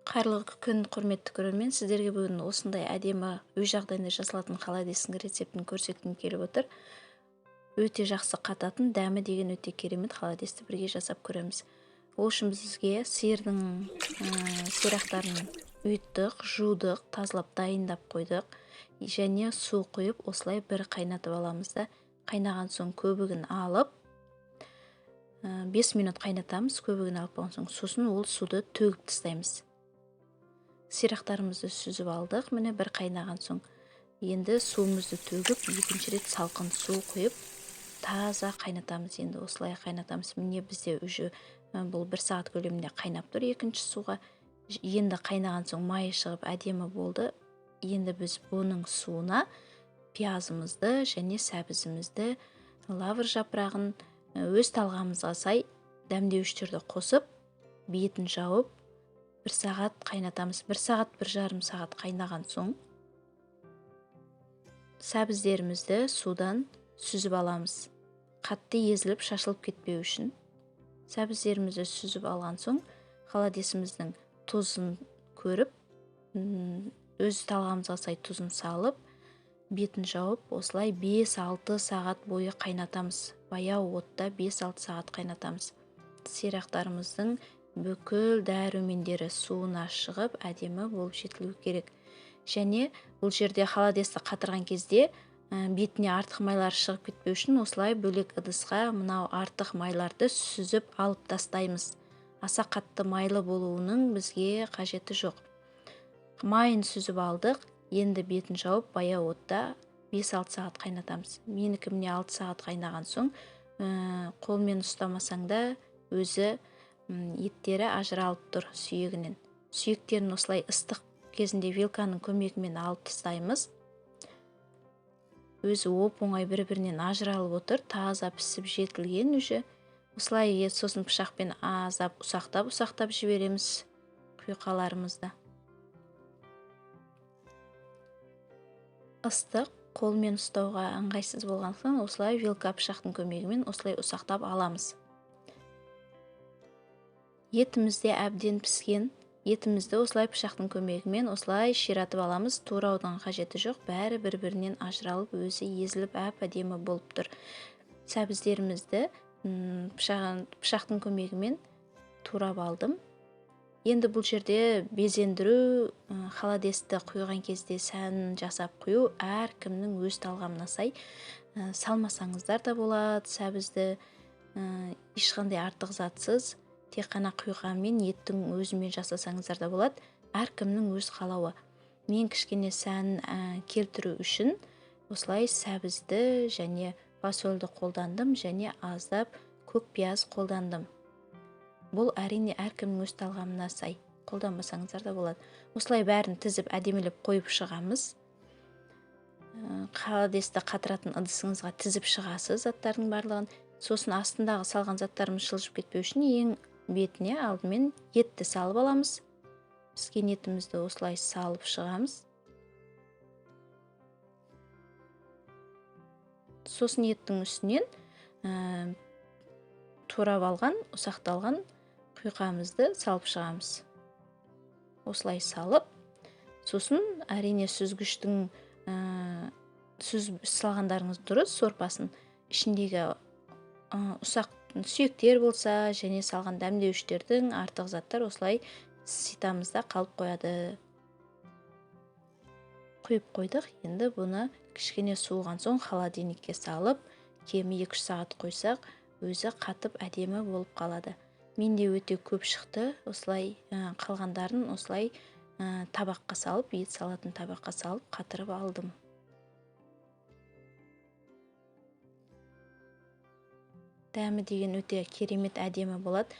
Қайырлы күн, құрметті көрермен. Сіздерге бүгін осындай әдемі үй жағдайында жасалатын холодестің рецептін көрсеткім келіп отыр. Өте жақсы қататын, дәмі деген өте керемет холодесті бірге жасап көреміз. Ол үшін бізге сиырдың сирақтарын үйттік, жудық, тазалап дайындап қойдық. Және су құйып, осылай бір қайнатып аламыз да, қайнаған соң көбігін алып, 5 минут қайнатамыз. Көбігін алып болған соң, сосын ол суды төгіп тастаймыз. Сирақтарымызды сүзіп алдық. Міне бір қайнаған соң, енді суымызды төгіп, екінші рет салқын су құйып, таза қайнатамыз. Енді осылай қайнатамыз. Міне бізде уже бұл 1 сағат көлемінде қайнап тұр екінші суға. Енді қайнаған соң майы шығып әдемі болды. Енді біз бұның суына пиязымызды және сәбізімізді, лавр жапырағын өз талғамымызға сай дәмдеуіштерді қосып, бетін жауып, 1 сағат қайнатамыз. 1 сағат, 1,5 сағат қайнаған соң, сәбіздерімізді судан сүзіп аламыз. Қатты езіліп, шашылып кетпеу үшін. Сәбіздерімізді сүзіп алған соң, холодесіміздің тұзын көріп, өз талғамымызға сай тұзын салып, бетін жауып, осылай 5-6 сағат бойы қайнатамыз. Баяу отта 5-6 сағат қайнатамыз. Сирақтарымыздың бүкіл дәрумендері суына шығып, әдемі болып жетілуі керек. Және бұл жерде холодесті қатырған кезде бетіне артық майлар шығып кетпеу үшін, осылай бөлек ыдысқа мынау артық майларды сүзіп алып тастаймыз. Аса қатты майлы болуының бізге қажеті жоқ. Майын сүзіп алдық. Енді бетін жауып, баяу отта 5-6 сағат қайнатамыз. Менікі міне 6 сағат қайнаған соң, қолмен ұстамасаң да өзі еттері ажыралып тұр сүйегінен. Сүйектерін осылай ыстық кезінде вилканың көмегімен алып тастаймыз. Өзі оп-оңай бір-бірінен ажыралып отыр, таза пісіп жетілген уже. Осылай сосын пышақпен азап ұсақтап жібереміз құйқаларымызды. Ыстық, қолмен ұстауға ыңғайсыз болғандықтан, осылай вилка пышақтың көмегімен осылай ұсақтап аламыз. Етімізде әбден піскен. Етімізді осылай пышақтың көмегімен осылай ширатып аламыз. Тураудың қажеті жоқ, бәрі бір-бірінен ажыралып, өзі езіліп әп-әдемі болып тұр. Сәбіздерімізді пышақтың көмегімен турап алдым. Енді бұл жерде безендіру, холодесті құйған кезде сәнін жасап құю әркімнің өз талғамына сай. Салмасаңыздар да болады сәбізді, ешқандай артық затсыз, тек қана құйғанмен еттің өзімен жасасаңыздар да болады. Әркімнің өз қалауы. Мен кішкене сәнін келтіру үшін осылай сәбізді және фасольді қолдандым, және аздап көк пияз қолдандым. Бұл әрине әркімнің өз талғамына сай. Қолданбасаңыздар да болады. Осылай бәрін тізіп әдемелеп қойып шығамыз. Холодесті қатыратын ыдысыңызға тізіп шығасыз заттардың барлығын. Сосын астындағы салған заттарымыз жылжып кетпеу үшін ең бетіне алдымен етті салып аламыз. Піскен етімізді осылай салып шығамыз. Сосын еттің үстінен турап алған, ұсақталған құйқамызды салып шығамыз. Осылай салып, сосын әрине сүзгіштің салғандарыңыз дұрыс, сорпасын ішіндегі ұсақ сүйектер болса, және салған дәмдеуіштердің артық заттар осылай ситамызда қалып қояды. Құйып қойдық. Енді бұны кішкене суыған соң холодильникке салып, кемі 2-3 сағат қойсақ, өзі қатып әдемі болып қалады. Менде өте көп шықты. Осылай қалғандарын осылай табаққа салып, ет салатын табаққа салып қатырып алдым. Дәмі деген өте керемет әдемі болады.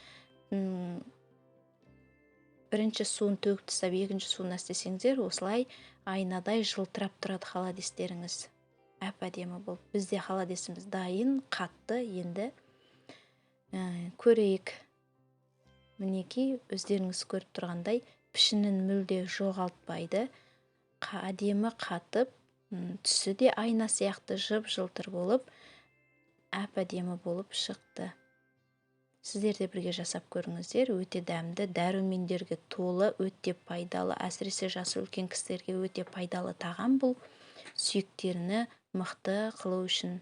Бірінші суын төгіп тастап, екінші суын істесеңіздер, осылай айнадай жылтырап тұрады холодестеріңіз. Әп-әдемі болып. Бізде холодесіміз дайын, қатты. Енді көрейік. Мінекей, өздеріңіз көріп тұрғандай, пішінін мүлде жоғалтпайды. Әдемі қатып, түсі де айна сияқты жып-жылтыр болып, әп-әдемі болып шықты. Сіздер де бірге жасап көріңіздер. Өте дәмді, дәрумендерге толы, өте пайдалы, әсіресе жасы үлкен кісілерге өте пайдалы тағам бұл. Сүйектеріне мықты қылу үшін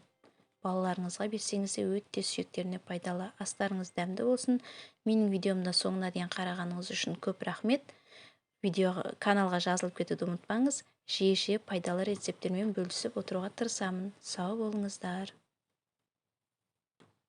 балаларыңызға берсеңіз өте сүйектеріне пайдалы. Астарыңыз дәмді болсын. Менің видеомда соңына дейін қарағаныңыз үшін көп рахмет. Каналға жазылып кетуді ұмытпаңыз. Жиі пайдалы рецепттермен бөлісіп отыруға тырысамын. Сау болыңыздар.